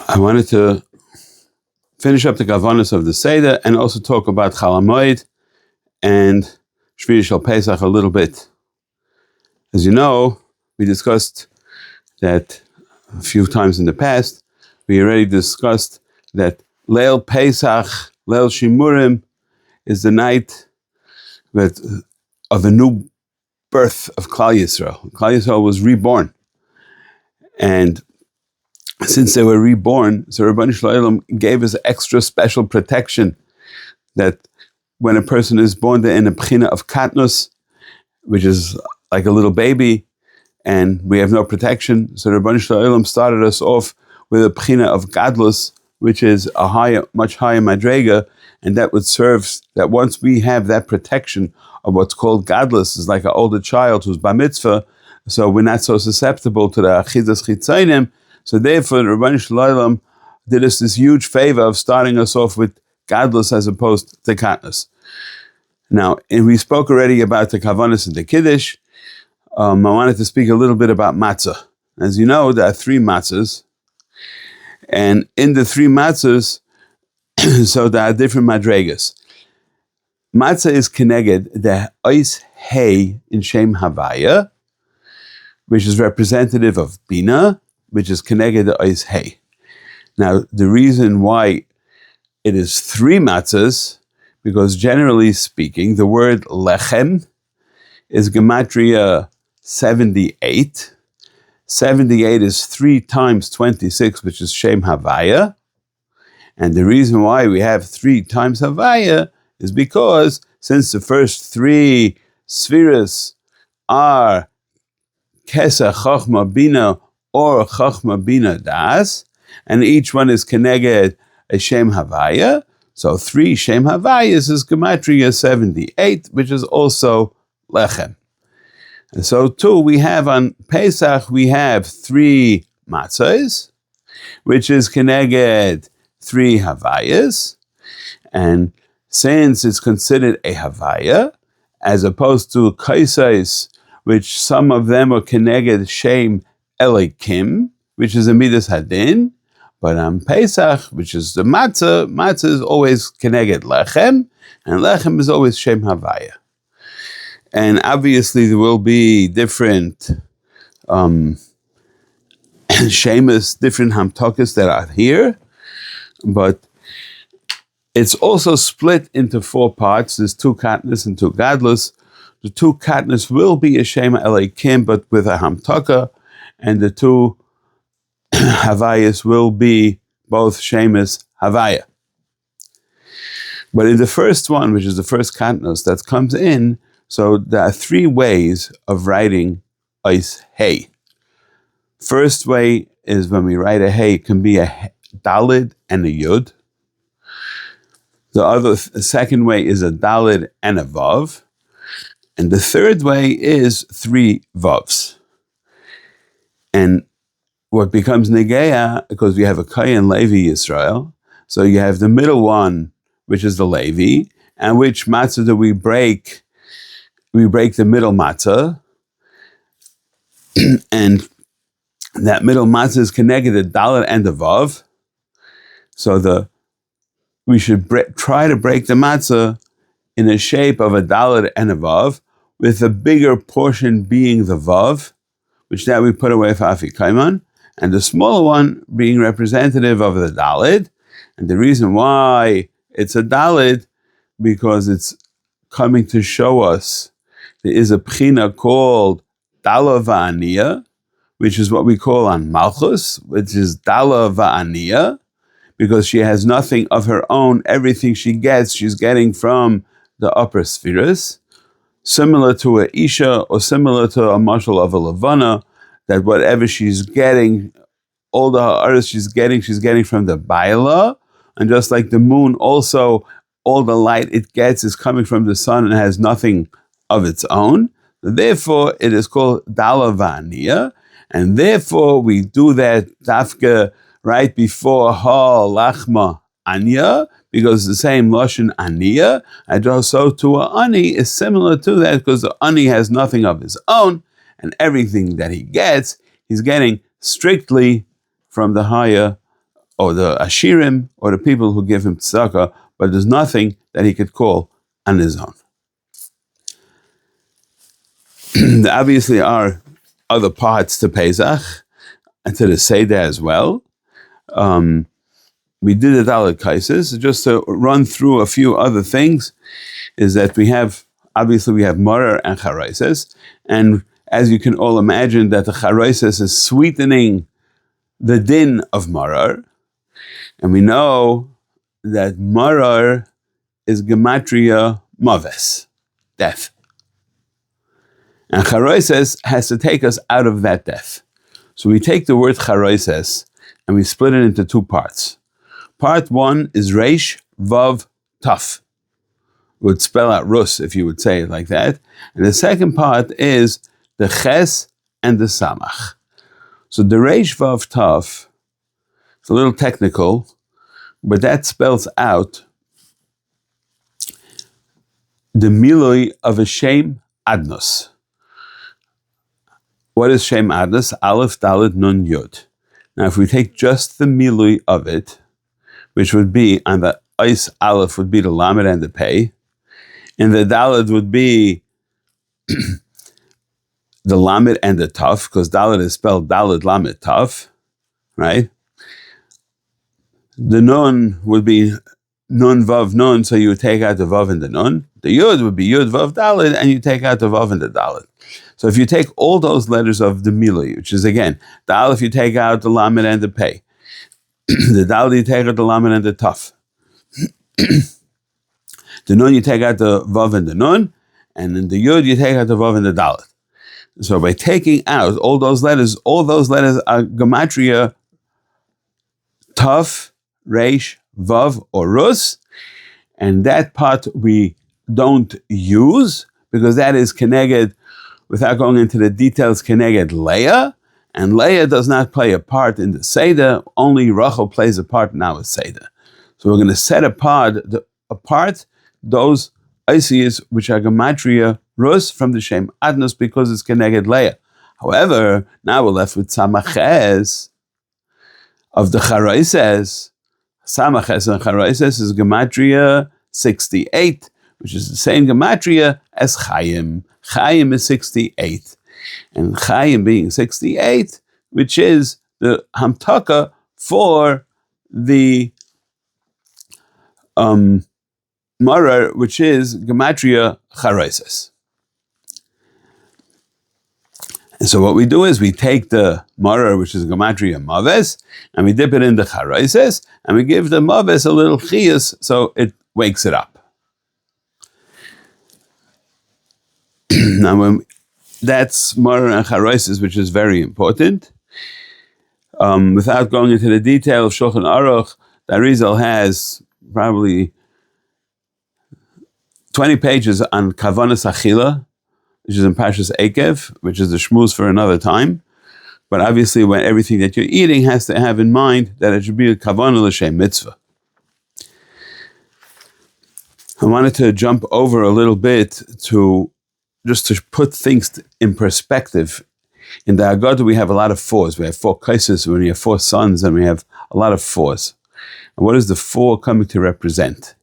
I wanted to finish up the Gavanas of the Seder and also talk about Chol Hamoed and Shviri Shel Pesach a little bit. As you know, we discussed that a few times in the past. We already discussed that Leil Pesach, Leil Shimurim, is the night of the new birth of Klal Yisrael. Klal Yisrael was reborn. And since they were reborn, so Rabbeinu Shalom gave us extra special protection that when a person is born, they're in a b'china of katnus, which is like a little baby, and we have no protection. So Rabbeinu Shalom started us off with a b'china of gadlus, which is a higher, much higher madrega, and that would serve that once we have that protection of what's called gadlus, is like an older child who's bar mitzvah, so we're not so susceptible to the achidas chitzainim. So therefore, Rabbeinu Shalom did us this huge favor of starting us off with gadlus as opposed to katnus. Now, and we spoke already about the kavanas and the kiddush. I wanted to speak a little bit about matzah. As you know, there are three matzahs, and in the three matzahs, so there are different madregas. Matzah is keneged the ois hey in Shem Havaya, which is representative of Bina, which is keneged the ois hey. Now, the reason why it is three matzahs, because generally speaking, the word lechem is gematria 78. 78 is 3 times 26, which is Shem Havaya. And the reason why we have 3 times Havaya is because since the first 3 spheres are Kesa Chachma Bina or Chachma Bina Das, and each one is keneged a Shem Havaya, so 3 Shem Havayas is gematria 78, which is also lechem. And so too, we have on Pesach, we have 3 matzahs, which is keneged 3 Havayas. And since it's considered a Havaya, as opposed to kaisais, which some of them are keneged Shem Elikim, which is a Midas Hadin, but on Pesach, which is the matzah is always keneged lechem, and lechem is always Shem Havaya. And obviously there will be different shemas, different hamtokas that are here, but it's also split into 4 parts. There's 2 katnas and 2 gadlus. The 2 katnas will be a shema elikim, but with a hamtaka, and the 2 havayas will be both shemas havaya. But in the first one, which is the first katnas that comes in, so there are 3 ways of writing ois hey. First way is when we write a hey, it can be a dalid and a yud. The second way is a dalid and a vav. And the third way is 3 vavs. And what becomes negeya, because we have a Kayan Levi Yisrael, so you have the middle one, which is the Levi, and which matzah do we break? We break the middle matzah, and that middle matzah is connected to dalet and the vav. So we should try to break the matzah in the shape of a dalet and a vav, with the bigger portion being the vav, which now we put away for afikaiman, and the smaller one being representative of the dalet. And the reason why it's a dalet, because it's coming to show us there is a b'china called Dala Va'aniya, which is what we call on Malchus, which is Dala Va'aniya, because she has nothing of her own. Everything she gets, she's getting from the upper spheres, similar to a Isha or similar to a mashal of a Levana, that whatever she's getting, all the ha'aras she's getting from the Baila, and just like the moon also, all the light it gets is coming from the sun and has nothing of its own. Therefore, it is called Dala Va'aniya, and therefore we do that dafka right before Ha Lachma Anya, because the same Lashon Aniya, and also to a Ani is similar to that, because the Ani has nothing of his own, and everything that he gets, he's getting strictly from the higher or the Ashirim, or the people who give him tzedakah, but there's nothing that he could call on his own. There obviously are other parts to Pesach, and to the Seder as well. We did the Dalet Kaises. Just to run through a few other things, is that we have Marar and Charaises, and as you can all imagine, that the Charaises is sweetening the din of Marar, and we know that Marar is Gematria Maves, death. And Charaises has to take us out of that death. So we take the word Charaises and we split it into two parts. Part one is Reish, Vav, Taf. Would spell out Rus if you would say it like that. And the second part is the Ches and the Samach. So the Reish, Vav, Taf, it's a little technical, but that spells out the milui of a Shem Adnos. What is Shem Adnos? Aleph, Dalet, Nun, Yud. Now, if we take just the milui of it, which would be on the Eis Aleph would be the Lamed and the Pei, and the Dalet would be the Lamed and the Taf, because Dalet is spelled Dalet, Lamed, Taf, right? The Nun would be Nun, Vav, Nun, so you would take out the Vav and the Nun. The Yud would be Yud, Vav, Dalet, and you take out the Vav and the Dalet. So if you take all those letters of the Milui, which is again, the Aleph you take out the Lamed and the Pei, the Dalet you take out the Lamed and the Taf, the Nun you take out the Vav and the Nun, and in the Yud you take out the Vav and the Dalet. So by taking out all those letters are Gematria Taf, Reish, Vav, or Rus, and that part we don't use because that is Keneged, without going into the details, Keneged Leah, and Leah does not play a part in the Seder, only Rachel plays a part now with Seder. So we're going to set apart those Isis which are Gematria Rus from the Shem Adnos because it's Keneged Leah. However, now we're left with Samaches of the Charaises. Samaches and Charaises is Gematria 68, which is the same Gematria as Chaim. Chaim is 68. And Chaim being 68, which is the Hamtaka for the Marar, which is Gematria Charaises. And so what we do is we take the Marar, which is Gematria Maves, and we dip it in the Charaises, and we give the Maves a little chiyus so it wakes it up. Now, that's Marar and Charaises, which is very important. Without going into the detail of Shulchan Aruch, the Arizal has probably 20 pages on Kavanas Achila, which is in Parshas Ekev, which is the shmuz for another time. But obviously, when everything that you're eating has to have in mind that it should be a kavanah l'shem mitzvah. I wanted to jump over a little bit to put things in perspective. In the Haggadah, we have a lot of fours. We have 4 kaises, we have 4 sons, and we have a lot of fours. And what is the 4 coming to represent?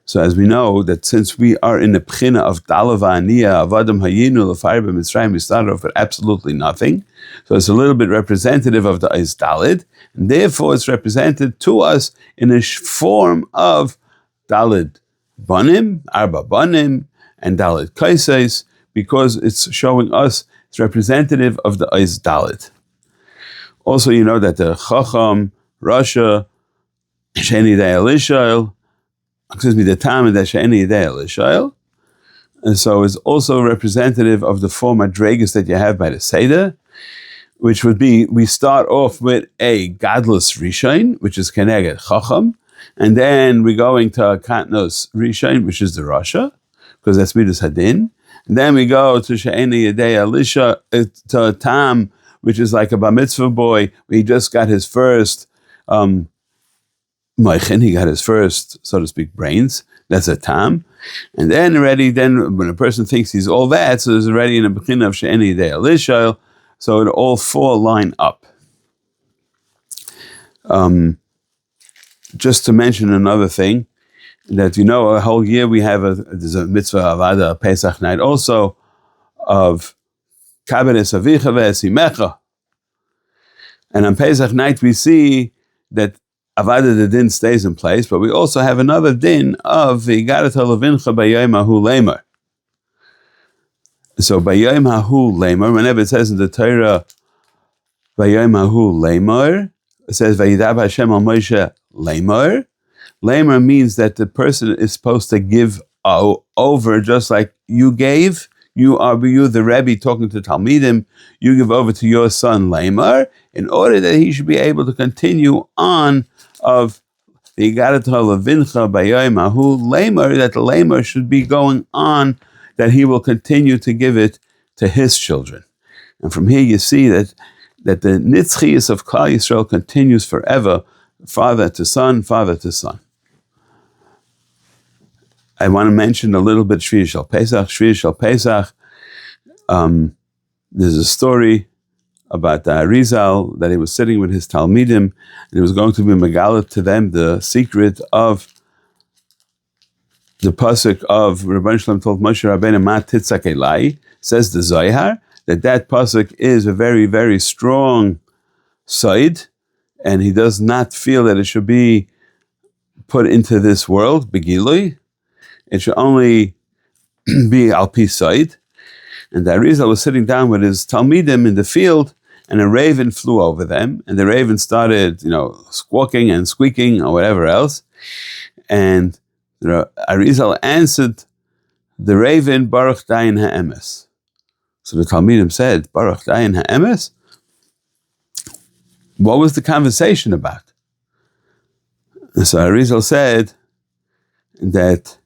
So as we know that since we are in the pchina of Dalava Aniyah, Avadam Hayinu, L'Fayr B'Mitzrayim, we started off with absolutely nothing. So it's a little bit representative of the Eis Dalid, and therefore it's represented to us in a form of Dalid Banim, Arba Banim, and Dalid Kaises, because it's showing us it's representative of the Eis Dalid. Also, you know that the Chacham, Rasha, Sheni Dei Elishael, the Tam and the She'eni Yidei Elishael, and so it's also representative of the 4 madregas that you have by the Seder, which would be, we start off with a Gadlus Rishon, which is Keneged Chacham, and then we're going to Katnos Rishon, which is the Rasha, because that's Midas Hadin, and then we go to She'eni Yidei Elisha, to Tam, which is like a Bar Mitzvah boy, he just got his first Moichin, he got his first, so to speak, brains. That's a tam. And then when a person thinks he's all that, so there's already in a beginning of She'eni Yidei Elishael, so it all 4 line up. just to mention another thing, that a whole year we have there's a mitzvah avada, a Pesach night also, of Kabenes Avicha Ve'esimecha. And on Pesach night we see that avada the din stays in place, but we also have another din of V'yigarata levincha b'yom hahu leimar. So b'yom hahu leimar, whenever it says in the Torah b'yom hahu leimar, it says Vayidaber Hashem al Moshe leimar. Leimar means that the person is supposed to give over, just like you gave. You, the Rebbe, talking to Talmidim, you give over to your son Leimar, in order that he should be able to continue on of the Yigarata levincha b'yom hahu leimar, that the leimar should be going on, that he will continue to give it to his children. And from here you see that the nitzchias of Klal Yisrael continues forever, father to son, father to son. I want to mention a little bit Shviyah Shel Pesach. Shviyah Shel Pesach, there's a story about the Arizal, that he was sitting with his Talmidim, and he was going to be megalit to them the secret of the pasuk of Rabban Shalom told Moshe Rabbeinu, Ma titzak elai, says the Zohar, that pasuk is a very, very strong side, and he does not feel that it should be put into this world, begilui. It should only be al pi side. And the Arizal was sitting down with his Talmidim in the field, and a raven flew over them, and the raven started, squawking and squeaking or whatever else. And the Arizal answered the raven, Baruch Dayan Ha'emes. So the Talmidim said, Baruch Dayan Ha'emes? What was the conversation about? And so Arizal said that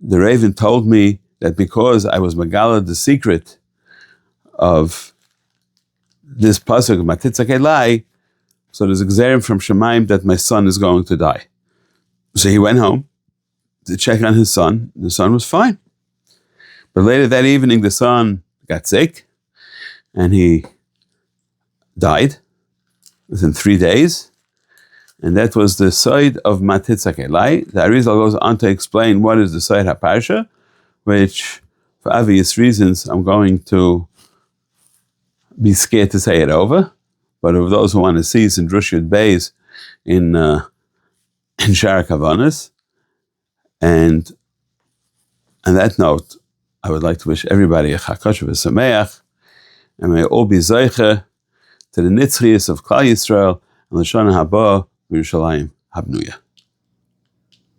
the raven told me that because I was megala the secret of this pasuk, Matitzak Elai, so there's a gzerim from Shemaim that my son is going to die. So he went home to check on his son. The son was fine. But later that evening, the son got sick, and he died within 3 days. And that was the side of Matitzak Elai. The Arizal goes on to explain what is the side HaParsha, which, for obvious reasons, I'm going to be scared to say it over. But of those who want to see, it's in Drush Yud Beis in Shara Kavanas. And on that note, I would like to wish everybody a Chakash v'Sameach, and may all be Zeiche to the Nitzchias of Klal Yisrael and L'Shana Haba v'Yerushalayim Habnuya.